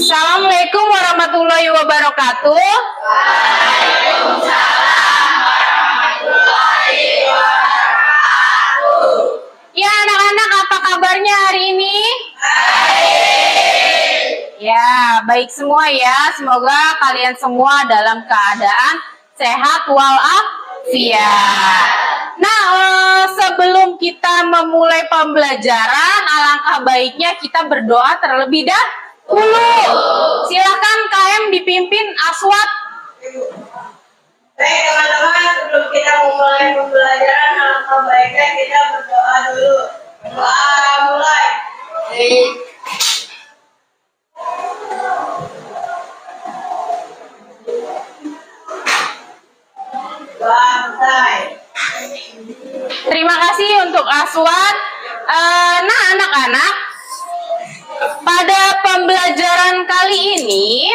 Assalamualaikum warahmatullahi wabarakatuh. Waalaikumsalam warahmatullahi wabarakatuh. Ya anak-anak, apa kabarnya hari ini? Baik. Ya, baik semua ya. Semoga kalian semua dalam keadaan sehat walafiat. Nah, sebelum kita memulai pembelajaran, alangkah baiknya kita berdoa terlebih dahulu. Silakan KM dipimpin Aswad. Baik teman-teman, sebelum kita memulai pembelajaran, alangkah baiknya kita berdoa dulu. Doa mulai. Doa mulai. Terima kasih untuk Aswad. Nah, anak-anak, pada pembelajaran kali ini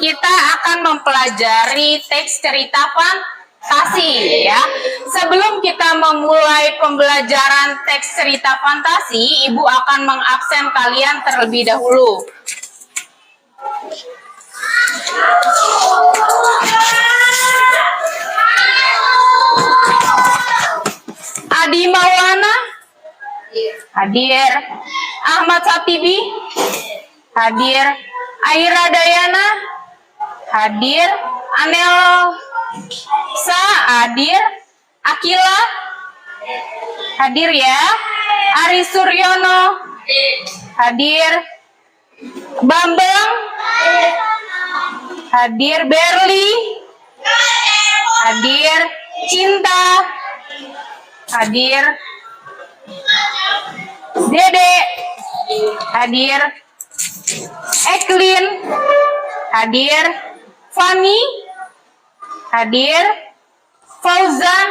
kita akan mempelajari teks cerita fantasi ya. Sebelum kita memulai pembelajaran teks cerita fantasi, Ibu akan mengabsen kalian terlebih dahulu. Adi Maulana hadir, Ahmad Satibi hadir, Aira Dayana hadir, Anel Sa hadir, Akila hadir ya, Ari Suryono hadir, Bambang hadir, Berli hadir, Cinta hadir, Dede hadir, Eklin hadir, Fani hadir, Fauzan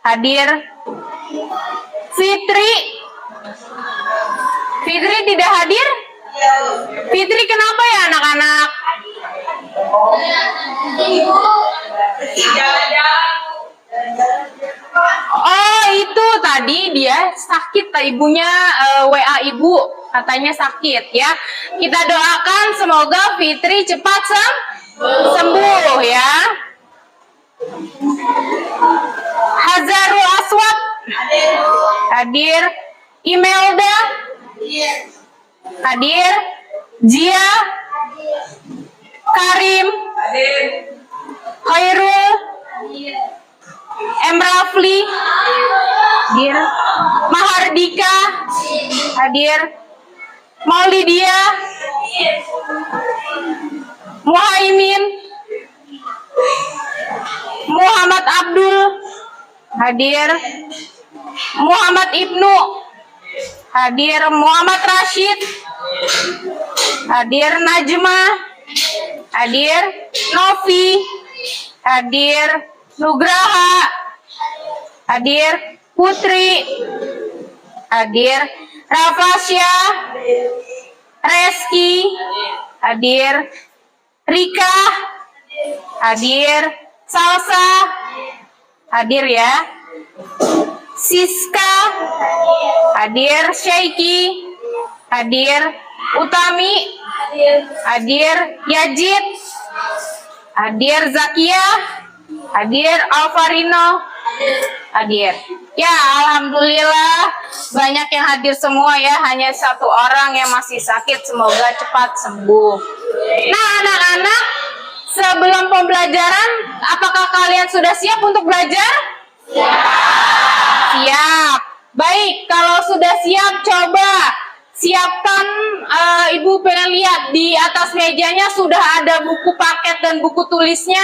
hadir, Fitri tidak hadir? Fitri kenapa ya anak-anak? Oh itu tadi dia sakit, ibunya WA ibu katanya sakit ya. Kita doakan semoga Fitri cepat sembuh ya. Hazarul Aswad hadir, Imelda hadir, Jia Karim Khairul Emrafli hadir, Mahardika hadir, Maulidia Muhaimin, Muhammad Abdul hadir, Muhammad Ibnu hadir, Muhammad Rashid hadir, Najma hadir, Novi hadir, Nugraha hadir, Putri hadir, Rafasya Reski hadir, Rika hadir, Salsa hadir ya, Siska hadir, Syaiki hadir, Utami hadir, Yajid hadir, Zakia hadir, Alvarino hadir. Ya, alhamdulillah banyak yang hadir semua ya. Hanya satu orang yang masih sakit, semoga cepat sembuh. Nah, anak-anak, sebelum pembelajaran, apakah kalian sudah siap untuk belajar? Siap. Baik, kalau sudah siap, coba siapkan. Ibu pengen lihat di atas mejanya sudah ada buku paket dan buku tulisnya.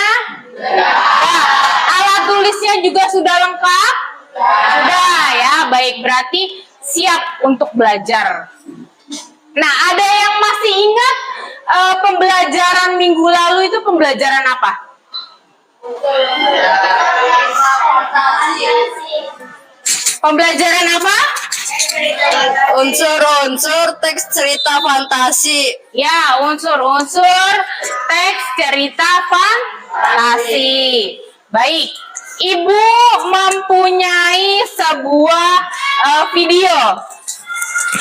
Alat tulisnya juga sudah lengkap. Sudah ya, baik, berarti siap untuk belajar. Nah, ada yang masih ingat pembelajaran minggu lalu itu pembelajaran apa? Pembelajaran apa? Unsur-unsur teks cerita fantasi. Ya, unsur-unsur teks cerita fantasi. Baik, Ibu mempunyai sebuah video.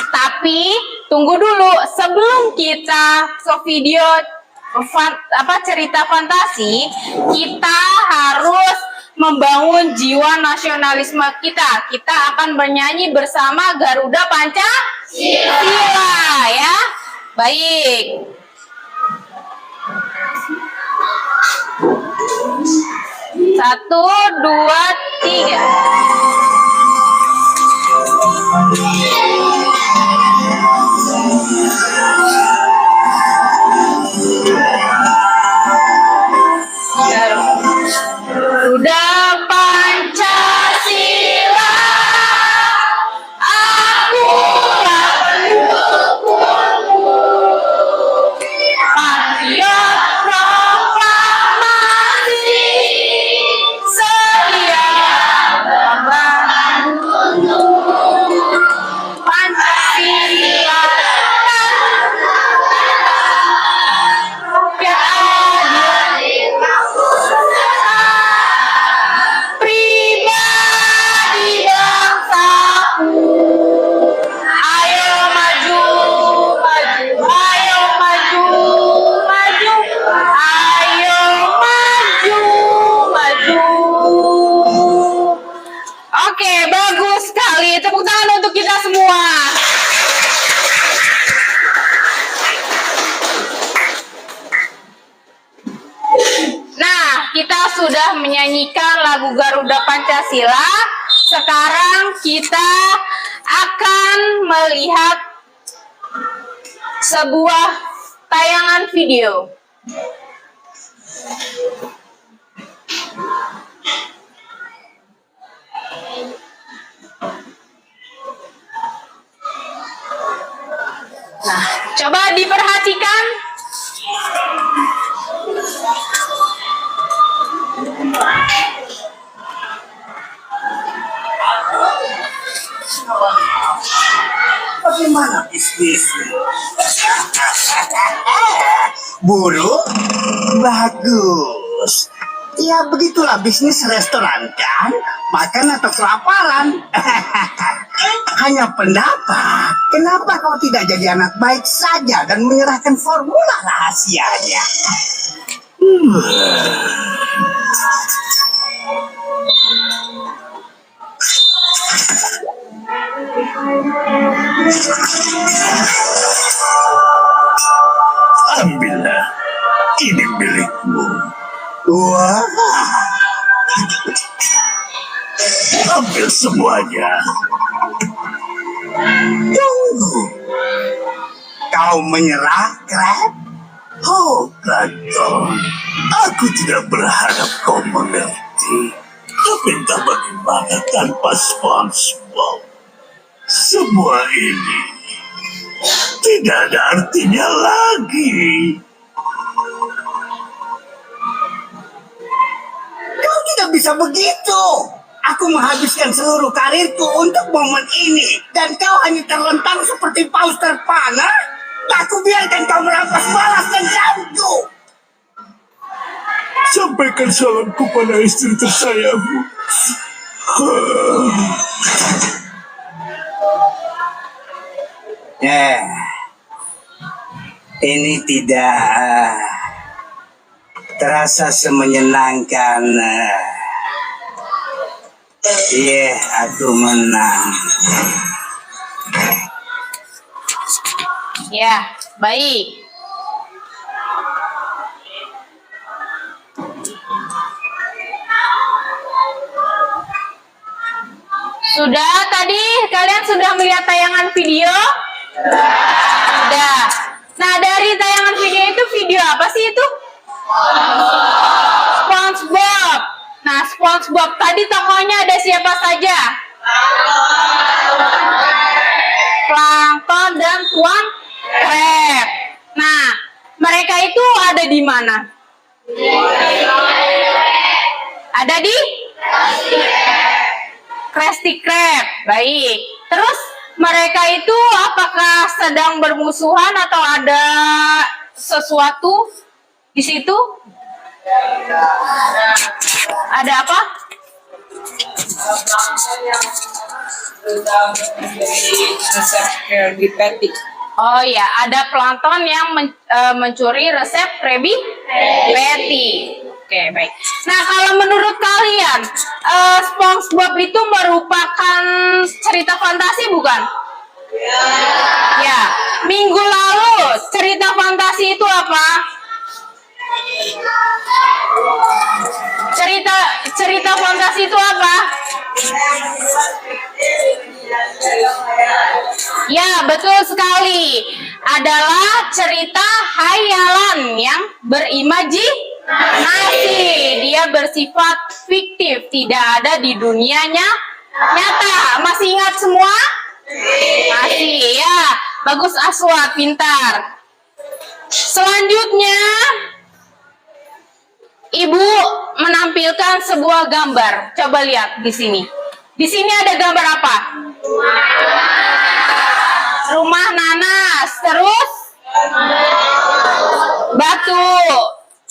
Tapi tunggu dulu, sebelum kita ke video cerita fantasi, kita harus membangun jiwa nasionalisme kita. Kita akan bernyanyi bersama Garuda Pancasila ya. Baik. Satu, dua, tiga. Garuda Pancasila, akulah pendukungmu. Patriot proklamasi, setia membantu Pancasila. Pribadi bangsaku, ayo maju, maju, ayo maju, maju, ayo maju, maju. Oke, bagus sekali. Tepuk tangan untuk kita semua. Nah, kita sudah menyanyikan lagu Garuda Pancasila. Sekarang kita akan melihat sebuah tayangan video. Nah, coba diperhatikan. Bagaimana bisnisnya? Buruk? Bagus. Ya begitulah bisnis restoran kan? Makan atau kelaparan? Hanya pendapat. Kenapa kau tidak jadi anak baik saja dan menyerahkan formula rahasianya? Ambillah, ini milikmu. Wah, ambil semuanya. Tunggu, kau menyerah, Crab? Oh, Plankton, aku tidak berharap kau mengerti. Tapi entah bagaimana tanpa SpongeBob, semua ini tidak ada artinya lagi. Kau tidak bisa begitu. Aku menghabiskan seluruh karirku untuk momen ini, dan kau hanya terlentang seperti paus terpana. Aku biarkan kau merampas balas dendamku. Sampaikan salamku pada istri tersayangmu. Ini tidak terasa semenyenangkan. Aku menang. Ya, baik. Sudah tadi kalian sudah melihat tayangan video? Sudah. Nah, dari tayangan video itu video apa sih itu? SpongeBob. Nah, SpongeBob tadi tokohnya ada siapa saja? Plankton dan Tuan Crab. Nah, mereka itu ada di mana? Ada di Krusty Krab. Baik. Terus mereka itu apakah sedang bermusuhan atau ada sesuatu di situ? Ada apa? resep Krabby Patty. Oh ya, ada plankton yang mencuri resep Krabby Patty. Oke, baik. Nah, kalau menurut kalian, SpongeBob itu merupakan cerita fantasi bukan? Ya. Minggu lalu cerita fantasi itu apa? Cerita fantasi itu apa? Ya, betul sekali. Adalah cerita hayalan yang berimajinasi. Dia bersifat fiktif, tidak ada di dunianya nyata. Masih ingat semua? Masih, ya. Bagus Aswa, pintar. Selanjutnya, Ibu menampilkan sebuah gambar. Coba lihat di sini. Di sini ada gambar apa? Rumah nanas, terus batu,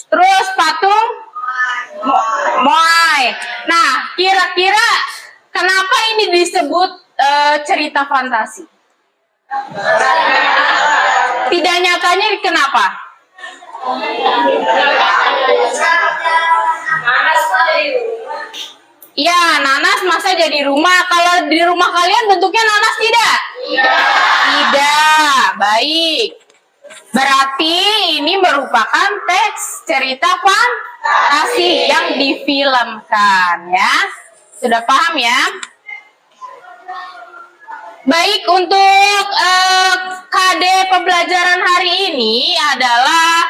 terus patung Moai. Nah, kira-kira kenapa ini disebut cerita fantasi? Tidak nyatanya kenapa? Ya, nanas masa jadi rumah. Kalau di rumah kalian bentuknya nanas tidak? Tidak. Baik. Berarti ini merupakan teks cerita fantasi yang difilmkan, ya. Sudah paham ya? Baik, untuk KD pembelajaran hari ini adalah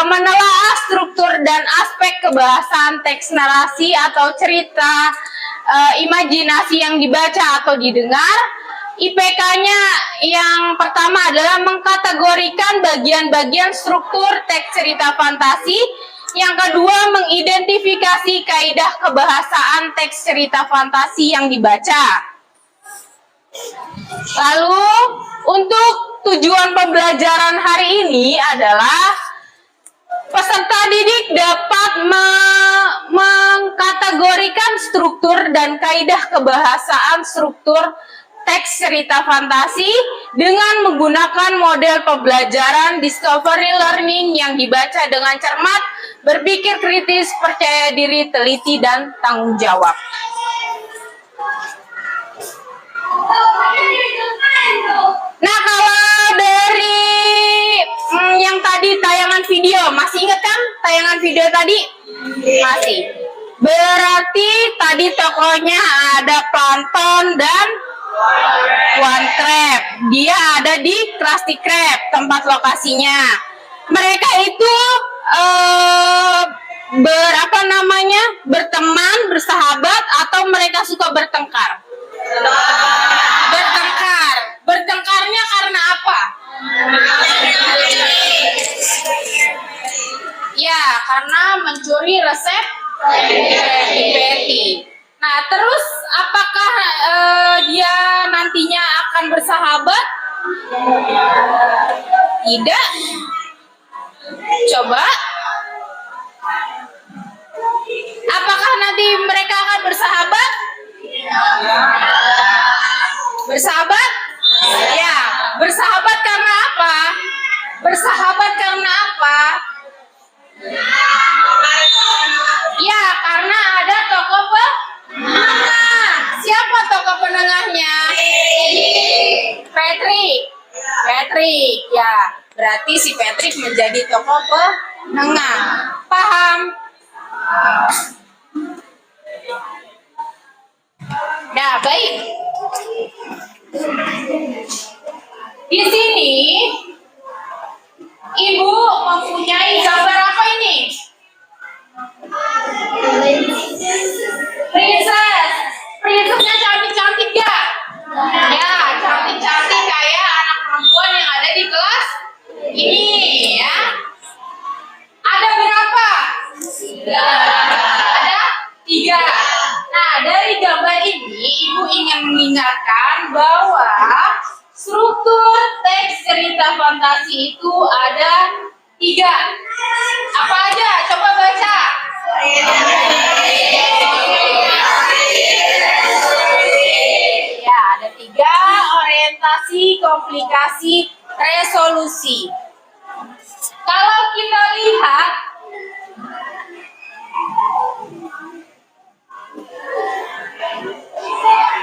menelaah struktur dan aspek kebahasaan teks narasi atau cerita imajinasi yang dibaca atau didengar. IPK-nya yang pertama adalah mengkategorikan bagian-bagian struktur teks cerita fantasi. Yang kedua, mengidentifikasi kaidah kebahasaan teks cerita fantasi yang dibaca. Lalu, untuk tujuan pembelajaran hari ini adalah peserta didik dapat mengkategorikan struktur dan kaidah kebahasaan struktur teks cerita fantasi dengan menggunakan model pembelajaran discovery learning yang dibaca dengan cermat, berpikir kritis, percaya diri, teliti, dan tanggung jawab. Nah, kalau dari yang tadi tayangan video, masih ingat kan tayangan video tadi? Masih. Berarti tadi tokohnya ada Plankton dan One Crab. Dia ada di Krusty Krab, tempat lokasinya. Mereka itu berteman, bersahabat, atau mereka suka bertengkar? Bertengkar. Bertengkarnya karena apa? Ya, karena mencuri resep Krabby Patty. Nah, terus apakah dia nantinya akan bersahabat? Tidak. Coba. Apakah nanti mereka akan bersahabat? Bersahabat? Ya, bersahabat karena apa? Bersahabat karena apa? Ya, karena ada tokoh penengah. Siapa tokoh penengahnya? Patrick, ya. Berarti si Patrick menjadi tokoh penengah. Paham? Nah, baik. Di sini Ibu mempunyai gambar apa ini? Princess. Princessnya cantik-cantik gak? Ya, cantik-cantik kayak anak perempuan yang ada di kelas ini, ya. Ada berapa? Ada 3. Nah, dari gambar ini Ibu ingin mengingatkan bahwa struktur teks cerita fantasi itu ada 3. Apa aja? Coba baca. orientasi, komplikasi, resolusi. Kalau kita lihat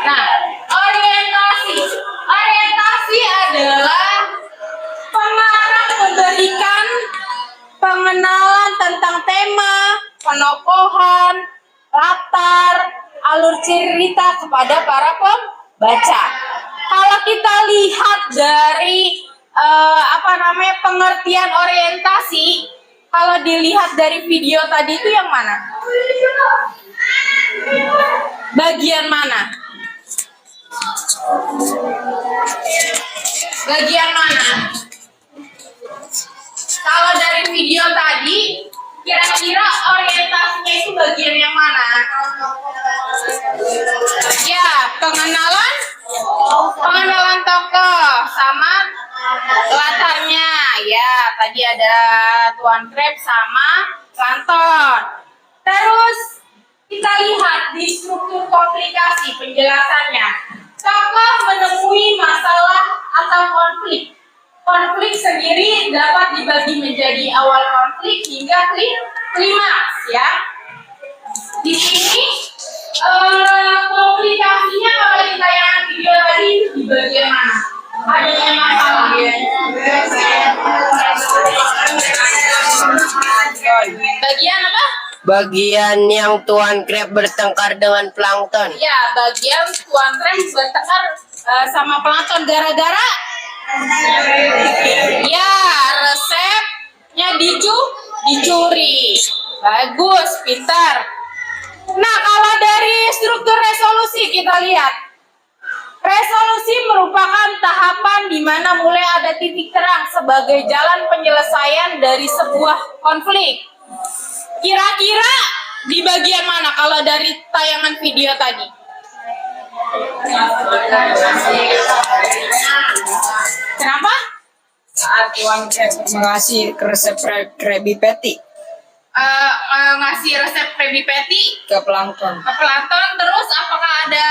nah, orientasi adalah pengarang memberikan pengenalan tentang tema, penokohan, latar, alur cerita kepada para pembaca. Kalau kita lihat dari pengertian orientasi, kalau dilihat dari video tadi itu yang mana? Bagian mana? Bagian mana? Kalau dari video tadi, kira-kira orientasinya itu bagian yang mana? Ya, pengenalan tokoh sama latarnya. Ya, tadi ada Tuan Kreb sama Lanton. Terus kita lihat di struktur komplikasi penjelasannya. Tokoh menemui masalah atau konflik. Konflik sendiri dapat dibagi menjadi awal konflik hingga klimaks, ya. Di sini komplikasinya kalau di tayangan video tadi di bagian mana? Adanya masalah. Bagian apa? Bagian yang Tuan Kreb bertengkar dengan plankton. Ya, bagian Tuan Kreb bertengkar sama plankton gara-gara ya resepnya dicuri. Bagus, pintar. Nah, kalau dari struktur resolusi kita lihat. Resolusi merupakan tahapan di mana mulai ada titik terang sebagai jalan penyelesaian dari sebuah konflik. Kira-kira di bagian mana kalau dari tayangan video tadi? Kenapa? Saat Tuan Kreb mengasih resep Krabby Patty Ngasih resep Krabby Patty ke plankton. ke plankton, terus apakah ada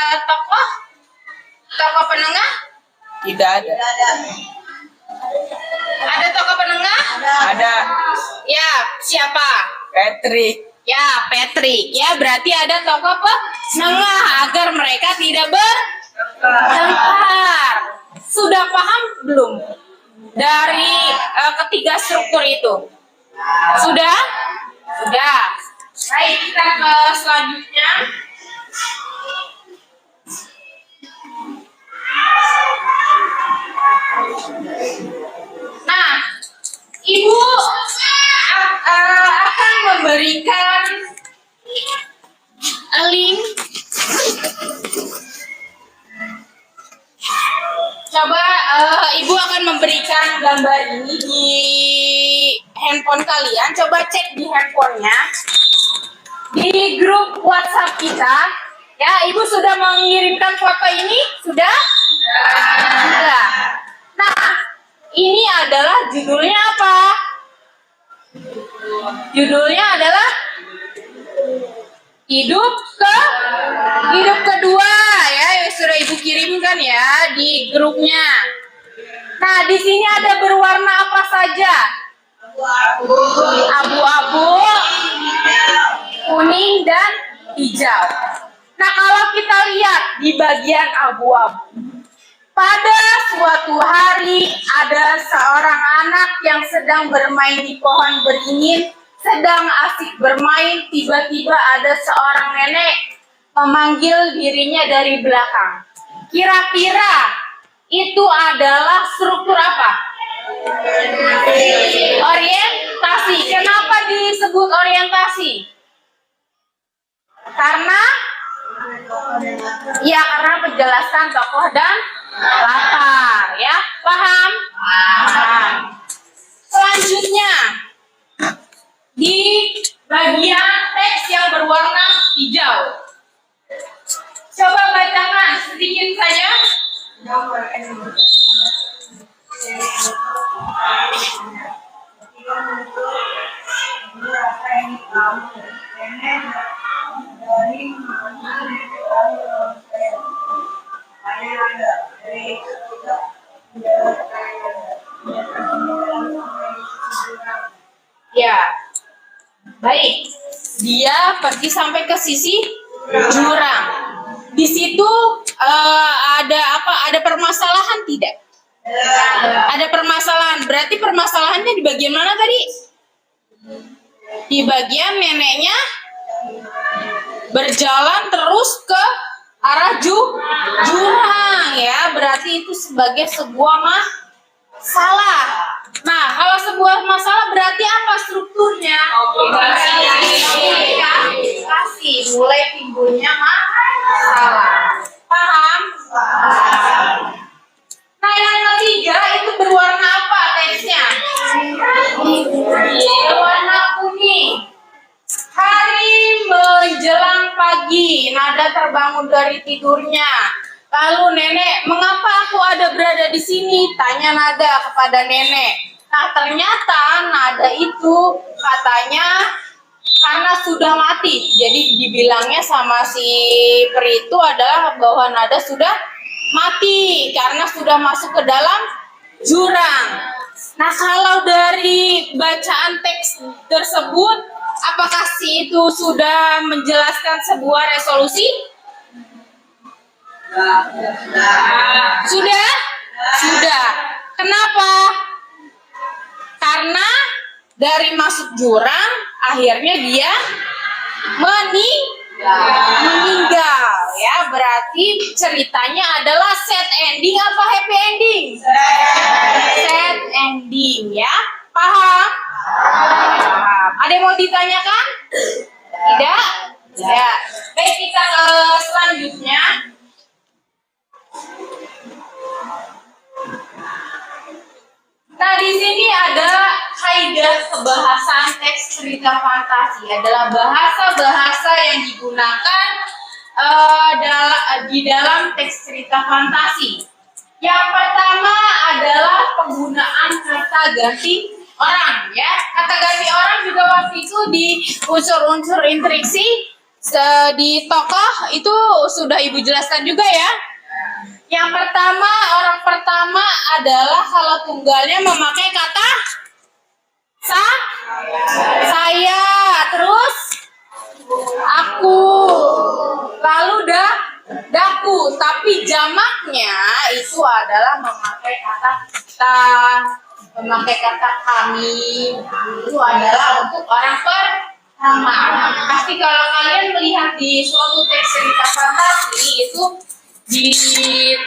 tokoh penengah? Tidak ada. Ada tokoh penengah? Ada Ya, siapa? Patrick. Ya, Patrick. Ya, berarti ada tokoh penengah agar mereka tidak bertengkar. Sudah paham belum dari ketiga struktur itu? Sudah? Sudah. Baik, kita ke selanjutnya. Nah, Ibu akan memberikan link. Coba Ibu akan memberikan gambar ini di handphone kalian. Coba cek di handphonenya. Di grup WhatsApp kita. Ya, Ibu sudah mengirimkan foto ini? Sudah? Sudah. Nah, ini adalah judulnya apa? Judulnya adalah hidup kedua, ya, yang sudah Ibu kirimkan ya di grupnya. Nah, di sini ada berwarna apa saja? Abu-abu, kuning dan hijau. Nah, kalau kita lihat di bagian abu-abu, pada suatu hari ada seorang anak yang sedang bermain di pohon beringin, sedang asik bermain, tiba-tiba ada seorang nenek memanggil dirinya dari belakang. Kira-kira itu adalah struktur apa? Orientasi. Kenapa disebut orientasi? Karena menjelaskan tokoh dan latar, ya. Paham? Paham. Selanjutnya di bagian teks yang berwarna hijau. Coba bacakan sedikit saja. Dari Baik, dia pergi sampai ke sisi jurang. Di situ ada apa? Ada permasalahan tidak? Ada permasalahan. Berarti permasalahannya di bagian mana tadi? Di bagian neneknya berjalan terus ke arah jurang ya. Berarti itu sebagai sebuah masalah. Nah, kalau sebuah masalah berarti apa strukturnya? Komunikasi. Mulai timbulnya masalah. Paham? Nah, yang ketiga itu berwarna apa teksnya? Berwarna kuning. Hari menjelang pagi, nada terbangun dari tidurnya. Lalu nenek, mengapa aku berada di sini? Tanya nada kepada nenek. Nah, ternyata nada itu katanya karena sudah mati. Jadi dibilangnya sama si peri itu adalah bahwa nada sudah mati karena sudah masuk ke dalam jurang. Nah, kalau dari bacaan teks tersebut, apakah si itu sudah menjelaskan sebuah resolusi? Sudah? Sudah. Kenapa? Karena dari masuk jurang, akhirnya dia meninggal ya. Berarti ceritanya adalah sad ending apa happy ending? Sad ending ya. Paham? Paham. Ada yang mau ditanyakan? Tidak? Tidak. Baik, kita ke selanjutnya. Nah, di sini ada kaidah kebahasaan teks cerita fantasi. Adalah bahasa-bahasa yang digunakan di dalam teks cerita fantasi. Yang pertama adalah penggunaan kata ganti orang, ya. Kata ganti orang juga waktu itu di unsur-unsur intriksi di tokoh itu sudah Ibu jelaskan juga ya. Yang pertama, orang pertama adalah kalau tunggalnya memakai kata saya, terus aku, lalu daku. Tapi jamaknya itu adalah memakai kata kita, memakai kata kami. Itu adalah untuk orang pertama. Pasti kalau kalian melihat di suatu teks cerita fantasi itu di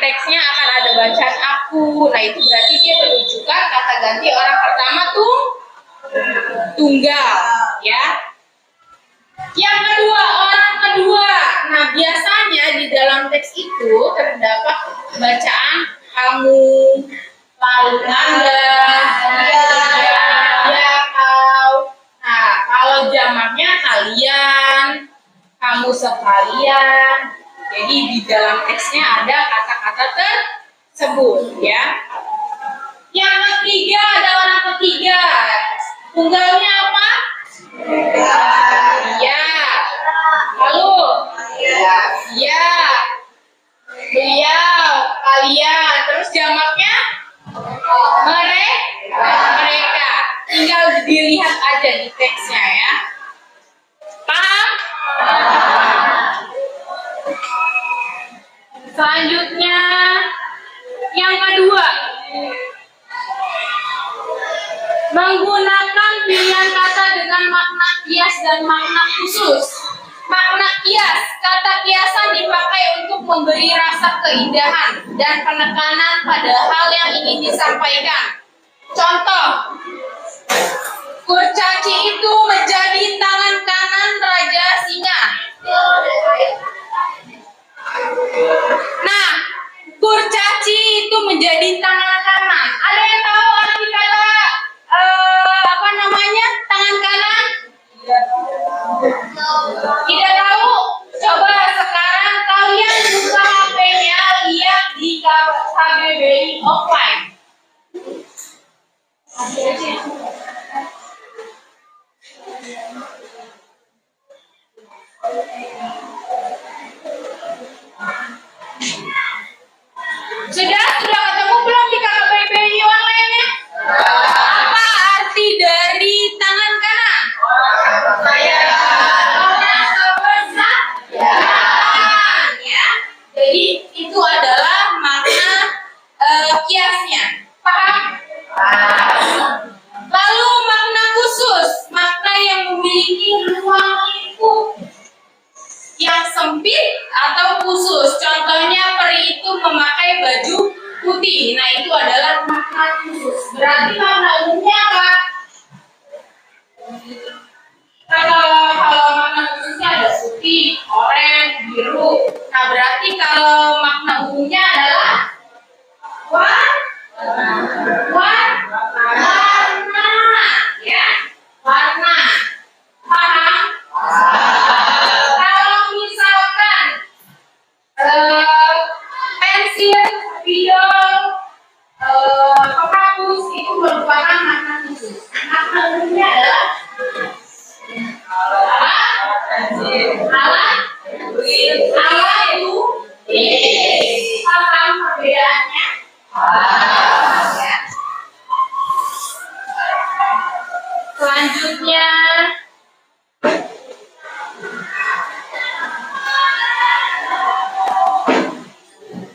teksnya akan ada bacaan aku. Nah, itu berarti dia menunjukkan kata ganti orang pertama tunggal ya. Yang kedua, orang kedua. Nah, biasanya di dalam teks itu terdapat bacaan kamu, lalu anda, ya kau. Nah, kalau jamaknya kalian, kamu sekalian. Jadi di dalam teksnya ada kata-kata tersebut ya. Yang ketiga ada orang ketiga. Tunggalnya apa? Ya. Lalu? Ya. Beliau, kalian. Terus jamaknya? Mereka. Tinggal dilihat aja di teksnya ya. Paham? Selanjutnya, yang kedua, menggunakan pilihan kata dengan makna kias dan makna khusus. Makna kias, kata kiasan dipakai untuk memberi rasa keindahan dan penekanan pada hal yang ingin disampaikan. Contoh, kurcaci itu menjadi tangan kanan Raja Singa. Nah, kurcaci itu menjadi tangan kanan. Ada yang tahu arti kata apa namanya tangan kanan? Tidak tahu? Coba sekarang kalian buka HP-nya, lihat di KBBI offline. Sudah ketemu belum di KBBI online-nya? Apa arti dari tangan kanan? putih. Nah, itu adalah makna khusus. Berarti makna umumnya apa? Kalau makna khususnya ada putih, oranye, biru. Nah, berarti kalau makna umumnya adalah warna, ya, warna. Paham? Kalau misalkan pensil, pidol, penghapus itu merupakan makna khusus. Makna umumnya adalah alat tulis. Paham perbedaannya? Ya. Selanjutnya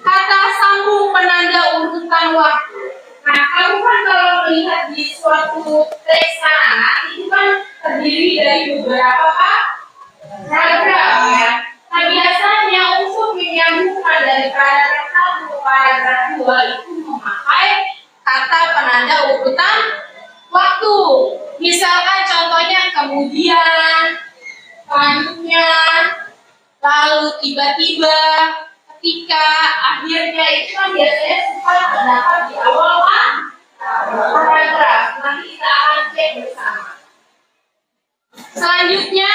kata sambung penanda urutan waktu. Nah, kamu kan kalau melihat di suatu teks sangat itu kan terdiri dari beberapa paragraf ya. Nah, biasanya untuk menyambungkan dari paragraf 1 ke paragraf 2 itu memakai kata penanda urutan waktu. Misalkan contohnya kemudian, selanjutnya, lalu tiba-tiba, ketika, akhirnya itu kan biasanya suka terdapat di awal paragraf. Nanti kita akan cek bersama. Selanjutnya,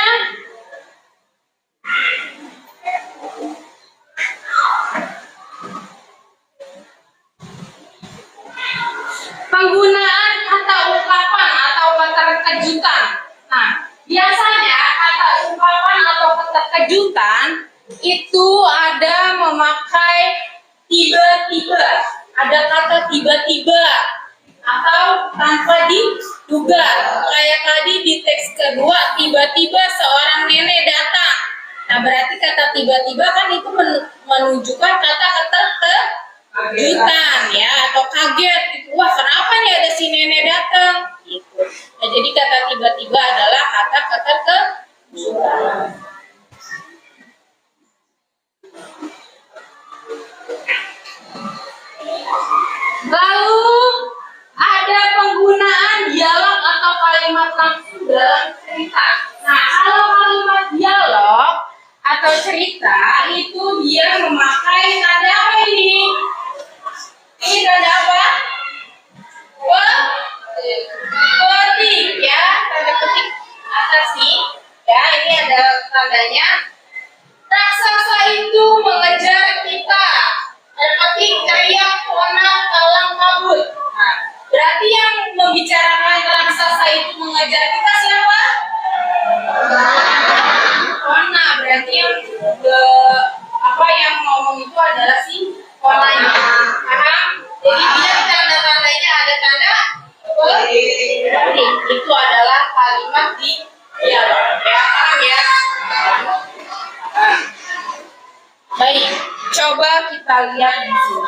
penggunaan kata ungkapan atau kata kejutan. Nah, biasanya kata ungkapan atau kata kejutan itu ada memakai tiba-tiba. Ada kata tiba-tiba atau tanpa diduga. Kayak tadi di teks kedua, tiba-tiba seorang nenek datang. Nah, berarti kata tiba-tiba kan itu menunjukkan kata-kata kejutan ya, atau kaget gitu. Wah, kenapa nih ada si nenek datang gitu. Nah, jadi kata tiba-tiba adalah kata-kata kejutan. Lalu ada penggunaan dialog atau kalimat langsung dalam cerita. Nah, kalau kalimat dialog atau cerita itu dia memakai tanda apa ini? Ini tanda apa? Petik ya, tanda petik atas nih. Ya, ini ada tandanya. Raksasa itu mengejar kita. Petik teriak warna kalang kabut. Nah, berarti yang membicarakan raksasa itu mengejar kita siapa? Warna. Berarti yang yang ngomong itu adalah si warnanya. Paham? Jadi dia tanda-tandanya ada tanda petik. Itu adalah kalimat di dialog. Ya, paham ya? Baik, coba kita lihat di sini.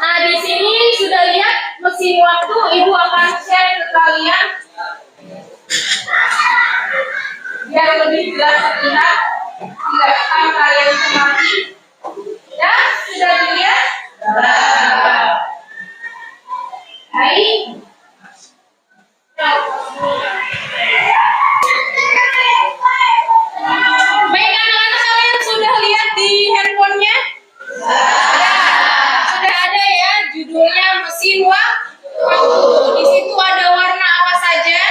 Nah, di sini sudah lihat mesin waktu. Ibu akan share ke kalian biar lebih jelas terlihat. Tidak akan kalian cermati. Ya, sudah dilihat? Baik. Baik, anak-anak, kalian sudah lihat di handphonenya? Sudah ada ya, judulnya mesin waktu. Di situ ada warna apa saja?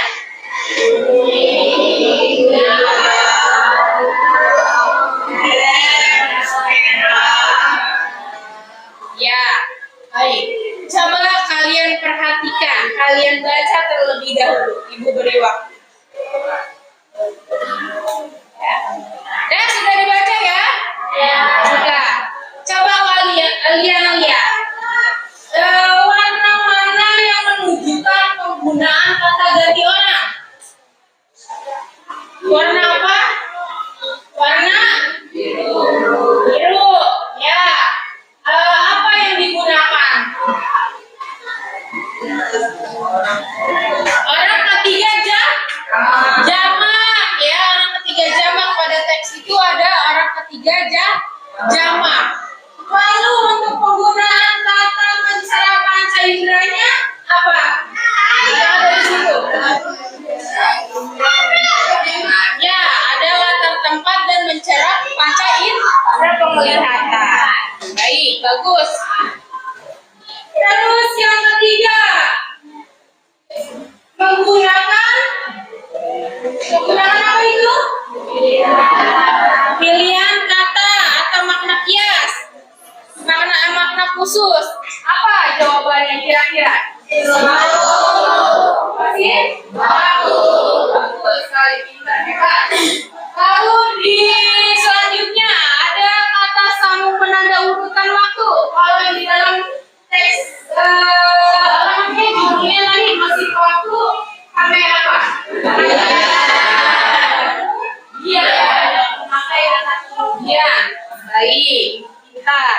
Ya, baik. Coba kalian perhatikan, kalian baca terlebih dahulu. Ibu beri waktu. Ya, sudah dibaca ya? Ya. Sudah. Coba kalian lihat. Warna mana yang menunjukkan penggunaan kata ganti orang? Warna apa? Warna biru. Biru. Ya. Apa yang digunakan? Orang ketiga jamak ya, orang ketiga jamak pada teks itu ada orang ketiga jamak. penglihatan. Baik, bagus. Terus yang ketiga, menggunakan apa itu? Pilihan kata atau makna kias, makna khusus. Apa jawabannya kira-kira? Masih? Bagus sekali, pintar, hebat. Lalu di selanjutnya ada kata sambung penanda urutan waktu. Kalau di dalam teks judulnya tadi masih waktu sampai apa? Iya, memakai kata kemudian. Baik, pintar.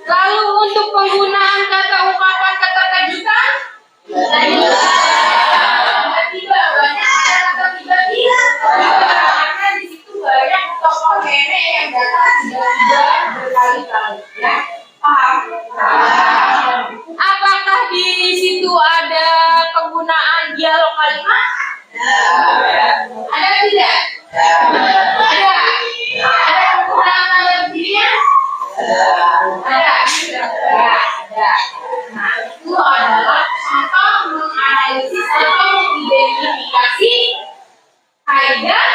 Lalu untuk penggunaan kata ungkapan kata kejutan, tiba banyak kata tiba-tiba. Karena di situ banyak tokoh nenek yang datang tiba-tiba berkali-kali. Ya, paham? Apakah di situ ada penggunaan dialog kalimat? Ada tidak? Ada. Ada penggunaan tanda pilihan? Ada. Ada. Nah, itu adalah contoh menganalisis atau mengidentifikasi kaidah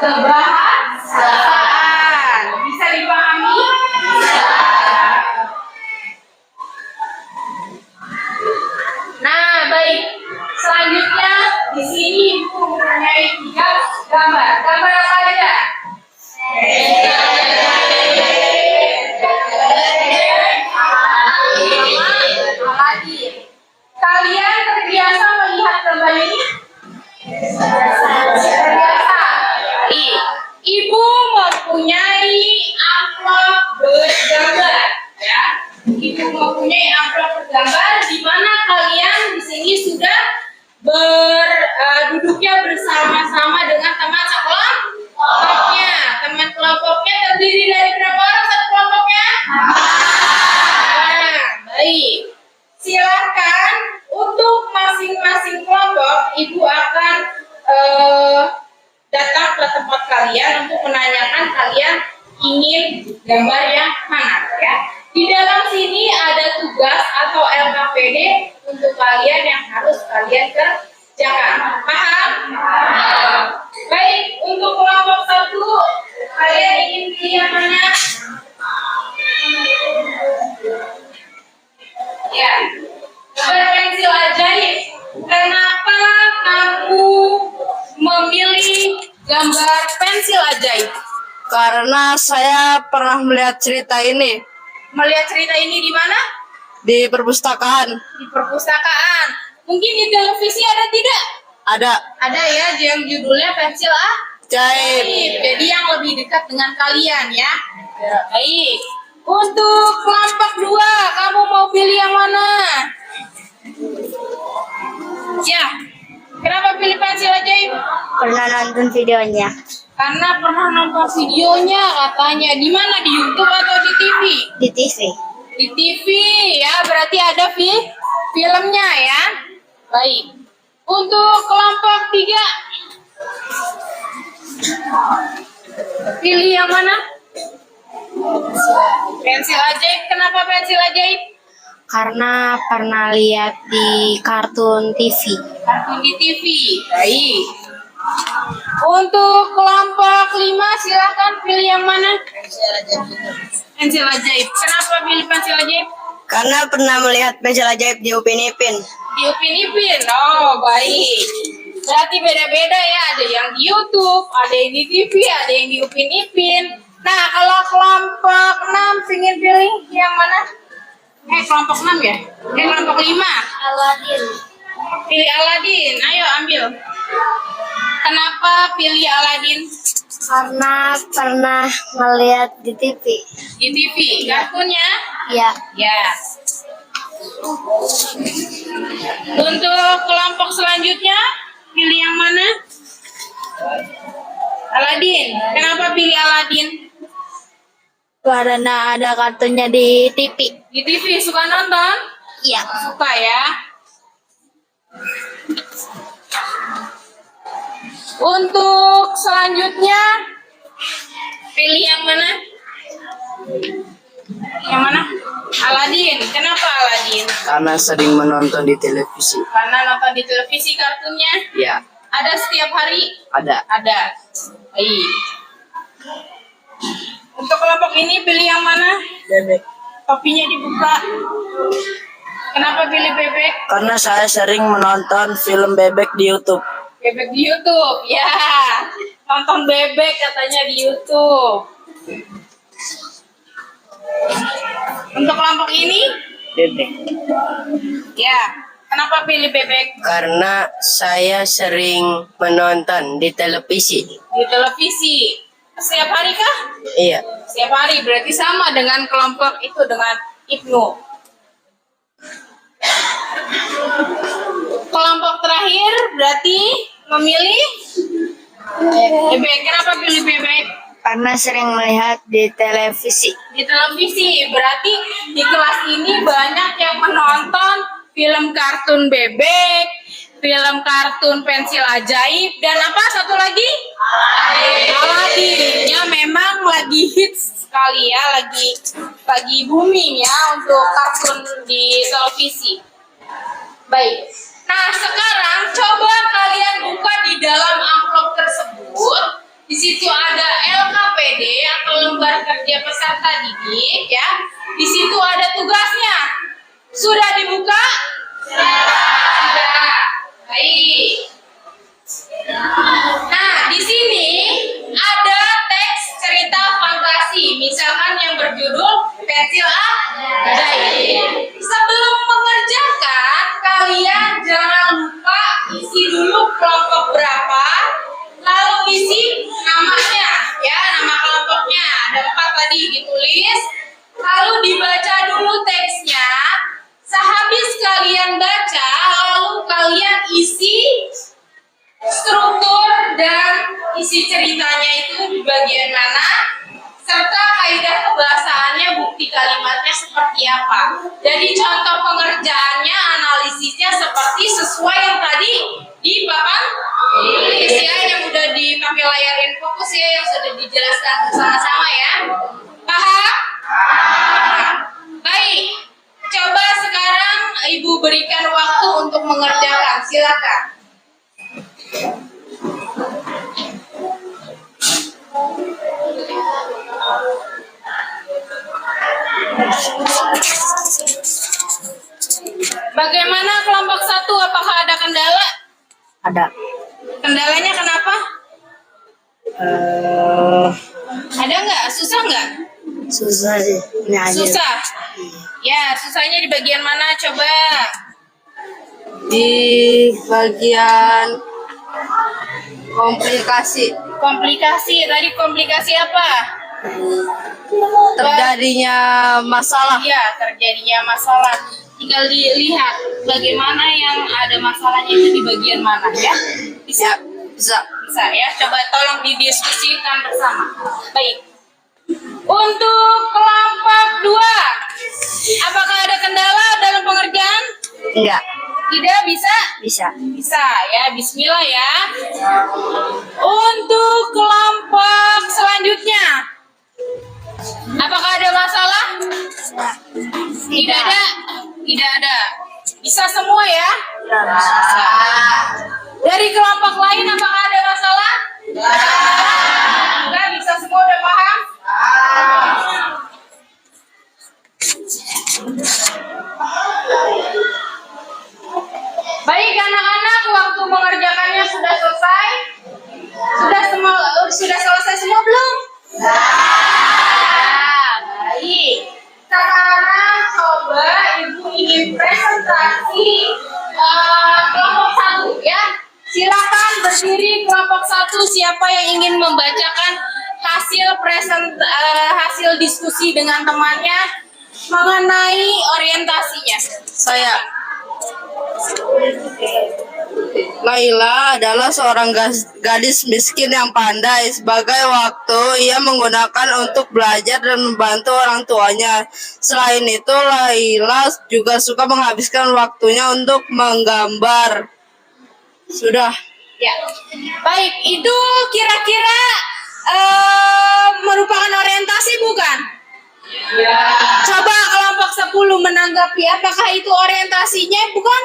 kebahasaan. Bisa dipahami? Nah, baik. Selanjutnya di sini ibu mempunyai 3 gambar. Gambar apa aja? Aladin. Kalian terbiasa melihat gambar ini? Terbiasa. Ibu mempunyai amplop bergambar, ya. Ibu mempunyai amplop bergambar di mana kalian di sini sudah duduknya bersama-sama dengan teman sekelompoknya. Teman kelompoknya terdiri dari berapa orang satu kelompoknya? Nah, baik. Silakan untuk masing-masing kelompok, ibu akan datang ke tempat kalian untuk menanyakan kalian ingin gambar yang mana, ya. Di dalam sini ada tugas atau LKPD untuk kalian yang harus kalian kerjakan. Paham? Baik, untuk kelompok 1, kalian ingin pilih yang mana? Ya, gambar pensil ajaib. Kenapa kamu memilih gambar pensil ajaib? Karena saya pernah melihat cerita ini Melihat cerita ini di mana? di perpustakaan. Di perpustakaan. Mungkin di televisi ada tidak? Ada Ada ya, yang judulnya pensil ajaib. Jadi yang lebih dekat dengan kalian ya. Baik. Untuk kelompok 2, kamu mau pilih yang mana? Ya. Kenapa pilih pensil ajaib? Pernah nonton videonya Karena pernah nonton videonya katanya. Di mana? Di YouTube atau di TV? di TV. Di TV ya, berarti ada filmnya ya. Baik. Untuk kelompok 3, pilih yang mana? Pensil ajaib. Kenapa pensil ajaib? Karena pernah lihat di kartun TV. Kartun di TV. Baik. Untuk kelompok 5, silakan pilih yang mana? Pensil ajaib. Kenapa pilih pensil ajaib? Karena pernah melihat pensil ajaib di Upin Ipin. Di Upin Ipin. Oh, baik. Berarti beda-beda ya. Ada yang di YouTube, ada yang di TV, ada yang di Upin Ipin. Nah, kalau kelompok 6 ingin pilih yang mana? Kelompok 6 ya? Kelompok 5. Aladin. Pilih Aladin. Ayo ambil. Kenapa pilih Aladin? Karena pernah melihat di TV. Di TV. Kartunnya? Ya, Ya. Untuk kelompok selanjutnya, pilih yang mana? Aladin. Kenapa pilih Aladin? karena ada kartunya di TV. Di TV suka nonton? Ya, Suka ya. Untuk selanjutnya, pilih yang mana? Yang mana? Aladin. Kenapa Aladin? Karena sering menonton di televisi. Karena nonton di televisi kartunnya. Ya, Ada setiap hari? ada. Ada. Baik. Untuk kelompok ini pilih yang mana? Bebek. Topinya dibuka. Kenapa pilih bebek? Karena saya sering menonton film bebek di YouTube. Bebek di YouTube, ya. Nonton bebek katanya di YouTube. Untuk kelompok ini, Bebek. ya. Kenapa pilih bebek? Karena saya sering menonton di televisi. Di televisi. Setiap hari kah? Iya. Setiap hari, berarti sama dengan kelompok itu, dengan Ibnu. Kelompok terakhir berarti memilih bebek. Kenapa pilih bebek? Karena sering melihat di televisi. Di televisi, berarti di kelas ini banyak yang menonton film kartun bebek, film kartun pensil ajaib, dan apa satu lagi? Aladin. Ya, memang lagi hits sekali ya, lagi booming ya untuk kartun di televisi. Baik. Nah, sekarang coba kalian buka di dalam amplop tersebut. Di situ ada LKPD atau lembar kerja peserta didik ya. Di situ ada tugasnya. Sudah dibuka? Sudah. Baik. Nah, di sini ada teks cerita fantasi, misalkan yang berjudul Pensil Ajaib. Sebelum mengerjakan, kalian jangan lupa isi dulu kelompok berapa, lalu isi namanya, ya, nama kelompoknya. Ada 4 tadi ditulis, lalu dibaca dulu teksnya. Sehabis kalian baca, lalu kalian isi struktur dan isi ceritanya itu di bagian mana, serta kaidah kebahasaannya, bukti kalimatnya seperti apa. Jadi contoh pengerjaannya, analisisnya seperti sesuai yang tadi di papan tulis ya, yang udah dipakai layar infokus ya, yang sudah dijelaskan bersama-sama ya. Paham? Paham. Baik, coba sekarang Ibu berikan waktu untuk mengerjakan, silakan. Bagaimana kelompok 1? Apakah ada kendala? Ada. Kendalanya kenapa? Ada nggak? Susah nggak? Susah sih. Ini aja. Susah. Ya, susahnya di bagian mana? Coba. Di bagian komplikasi, Komplikasi. Tadi komplikasi apa? terjadinya masalah. Iya, terjadinya masalah. Tinggal dilihat bagaimana yang ada masalahnya itu di bagian mana ya. Bisa? Bisa. Bisa ya. Coba tolong didiskusikan bersama. Baik. Untuk kelompok 2, apakah ada kendala dalam pengerjaan? Enggak. Tidak bisa? Bisa. Bisa ya. Bismillah ya. Untuk kelompok selanjutnya, apakah ada masalah? Tidak ada. Tidak ada. Bisa semua ya? Bisa. Dari kelompok lain apakah ada masalah? Enggak, bisa semua, udah paham? Baik anak-anak, waktu mengerjakannya sudah selesai? Sudah selesai semua belum? Baik. Sekarang coba Ibu ingin presentasi kelompok 1 ya. Silakan berdiri kelompok 1, siapa yang ingin membacakan hasil diskusi dengan temannya mengenai orientasinya. Saya. Laila adalah seorang gadis miskin yang pandai. Sebagai waktu, ia menggunakan untuk belajar dan membantu orang tuanya. Selain itu, Laila juga suka menghabiskan waktunya untuk menggambar. Sudah. Ya, baik. Itu kira-kira merupakan orientasi bukan? Coba kelompok 10 menanggapi, apakah itu orientasinya? Bukan?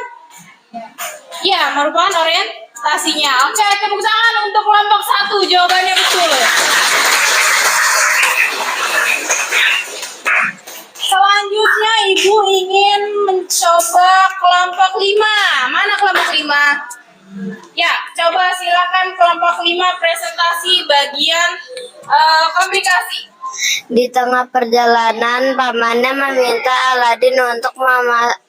Ya, merupakan orientasinya. Oke, tepuk tangan untuk kelompok 1. Jawabannya betul. Selanjutnya Ibu ingin mencoba kelompok 5. Mana kelompok 5? Ya, coba silakan kelompok 5 presentasi bagian komunikasi. Di tengah perjalanan, pamannya meminta Aladin untuk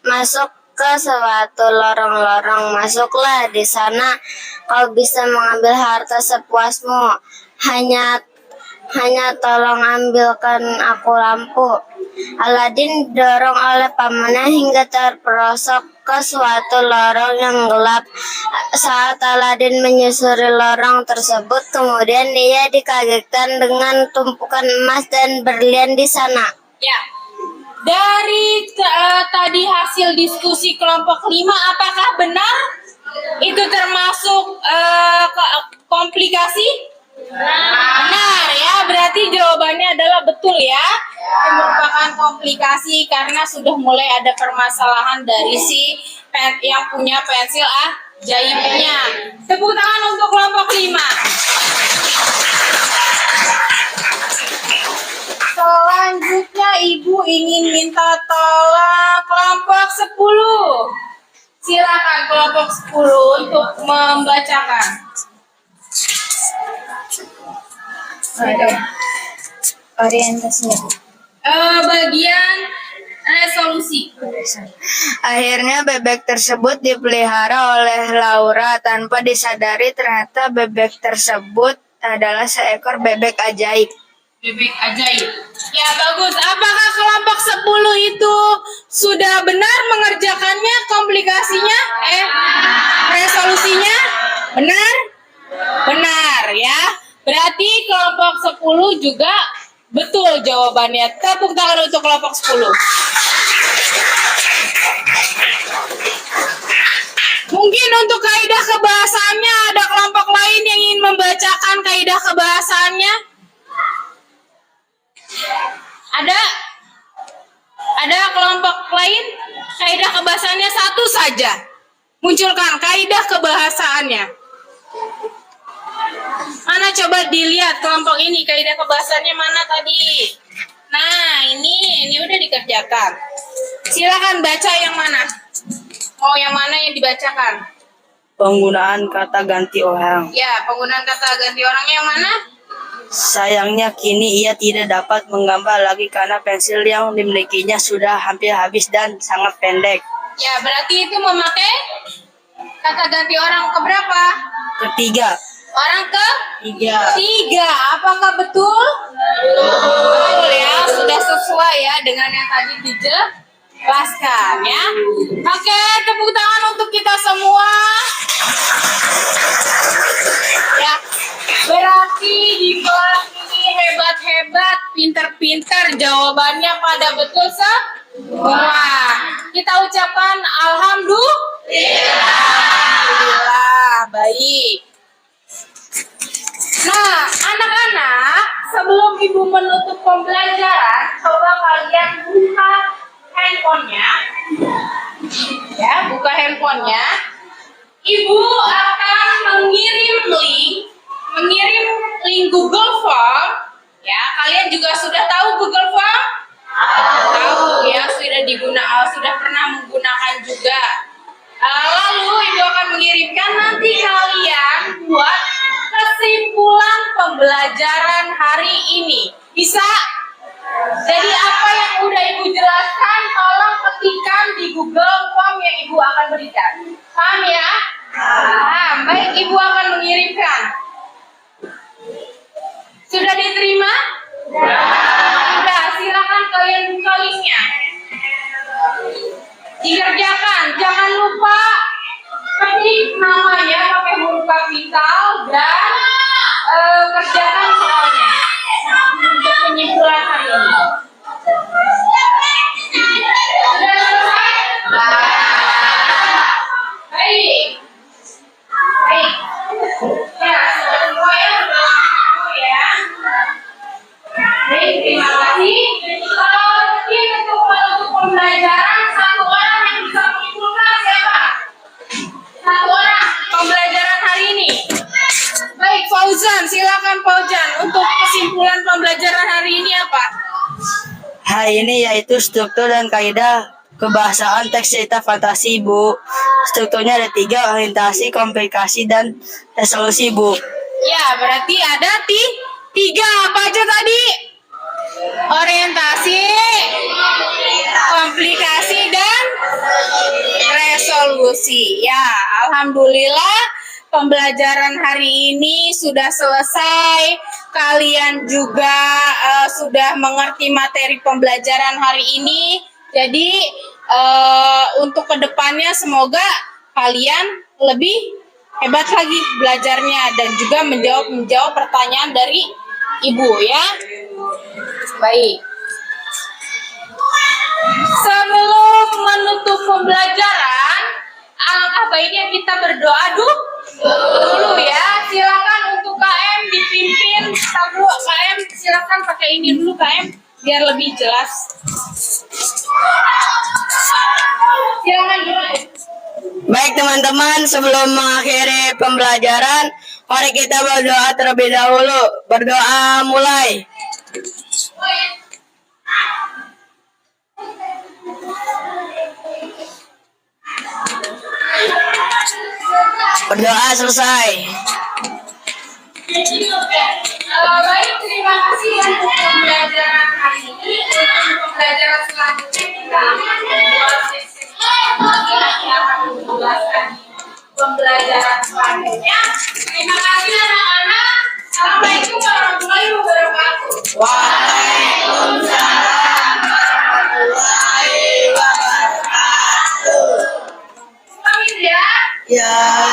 masuk ke suatu lorong-lorong. Masuklah, di sana kau bisa mengambil harta sepuasmu. Hanya tolong ambilkan aku lampu. Aladin didorong oleh pamannya hingga terperosok ke suatu lorong yang gelap. Saat Aladin menyusuri lorong tersebut, kemudian dia dikagetkan dengan tumpukan emas dan berlian di sana. Ya. Dari tadi hasil diskusi kelompok 5, apakah benar itu termasuk komplikasi? Benar ya, berarti jawabannya adalah betul ya. Itu merupakan komplikasi karena sudah mulai ada permasalahan dari si yang punya pensil ajaibnya. Tepuk tangan untuk kelompok 5. Selanjutnya Ibu ingin minta tolong kelompok 10. Silakan kelompok 10 untuk membacakan. Orientasinya. Bagian resolusi. Akhirnya bebek tersebut dipelihara oleh Laura. Tanpa disadari ternyata bebek tersebut adalah seekor bebek ajaib. Bebek ajaib. Ya bagus. Apakah kelompok 10 itu sudah benar mengerjakannya, komplikasinya? Resolusinya? Benar? Benar ya. Berarti kelompok 10 juga betul jawabannya. Tepuk tangan untuk kelompok 10. Mungkin untuk kaidah kebahasaannya ada kelompok lain yang ingin membacakan kaidah kebahasaannya? Ada kelompok lain? Kaidah kebahasaannya satu saja. Munculkan kaidah kebahasaannya. Mana coba dilihat kelompok ini kaidah kebahasaannya mana tadi? Nah, ini udah dikerjakan. Silakan baca yang mana? Mau yang mana yang dibacakan? Penggunaan kata ganti orang. Ya, penggunaan kata ganti orang yang mana? Sayangnya kini ia tidak dapat menggambar lagi karena pensil yang dimilikinya sudah hampir habis dan sangat pendek. Ya, berarti itu memakai kata ganti orang keberapa? Ketiga. Orang Tiga. ketiga. Apakah betul? Betul ya, sudah sesuai ya dengan yang tadi dijelaskan ya. Oke, tepuk tangan untuk kita semua. Ya, berarti di kelas ini hebat-hebat, pinter-pinter, jawabannya pada betul semua. Kita ucapkan alhamdulillah. Baik. Nah, anak-anak, sebelum Ibu menutup pembelajaran, coba kalian buka handphonenya. Ya, buka handphonenya. Ibu akan mengirim link Google Form. Ya, kalian juga sudah tahu Google Form? Tahu ya, sudah pernah menggunakan juga. Lalu Ibu akan mengirimkan, nanti kalian buat kesimpulan pembelajaran hari ini. Bisa? Jadi apa yang udah Ibu jelaskan, tolong ketikkan di Google Form yang Ibu akan berikan. Paham ya? Paham. Baik, Ibu akan mengirimkan. Sudah diterima? Sudah, silakan kalian buka linknya. Dikerjakan, jangan lupa ketik namanya pakai huruf kapital dan kerjakan soalnya untuk penyimpulan hari ini. Sudah selesai? Baik. Ya, sudah semua ya. Baik. silakan Pak Ojan. Untuk kesimpulan pembelajaran hari ini apa? Hari ini yaitu struktur dan kaidah kebahasaan teks cerita fantasi, Bu. Strukturnya ada 3, orientasi, komplikasi, dan resolusi, Bu. Ya, berarti ada 3 apa aja tadi? Orientasi, komplikasi, dan resolusi. Ya, alhamdulillah pembelajaran hari ini sudah selesai. Kalian juga sudah mengerti materi pembelajaran hari ini. Jadi untuk kedepannya semoga kalian lebih hebat lagi belajarnya dan juga menjawab pertanyaan dari Ibu ya. Baik. Sebelum menutup pembelajaran, alangkah baiknya kita berdoa dulu ya. Silakan untuk KM dipimpin. Dulu KM silakan pakai ini dulu KM biar lebih jelas. Silakan dulu. Baik teman-teman, sebelum mengakhiri pembelajaran, mari kita berdoa terlebih dahulu. Berdoa mulai. Berdoa selesai. Baik, terima kasih untuk pembelajaran hari ini. Untuk pembelajaran selanjutnya kita akan membuat sesi yang akan menjelaskan pembelajaran selanjutnya. Terima kasih anak-anak. Assalamualaikum warahmatullahi wabarakatuh. Waalaikumsalam warahmatullahi wabarakatuh. Pamit ya. Ya.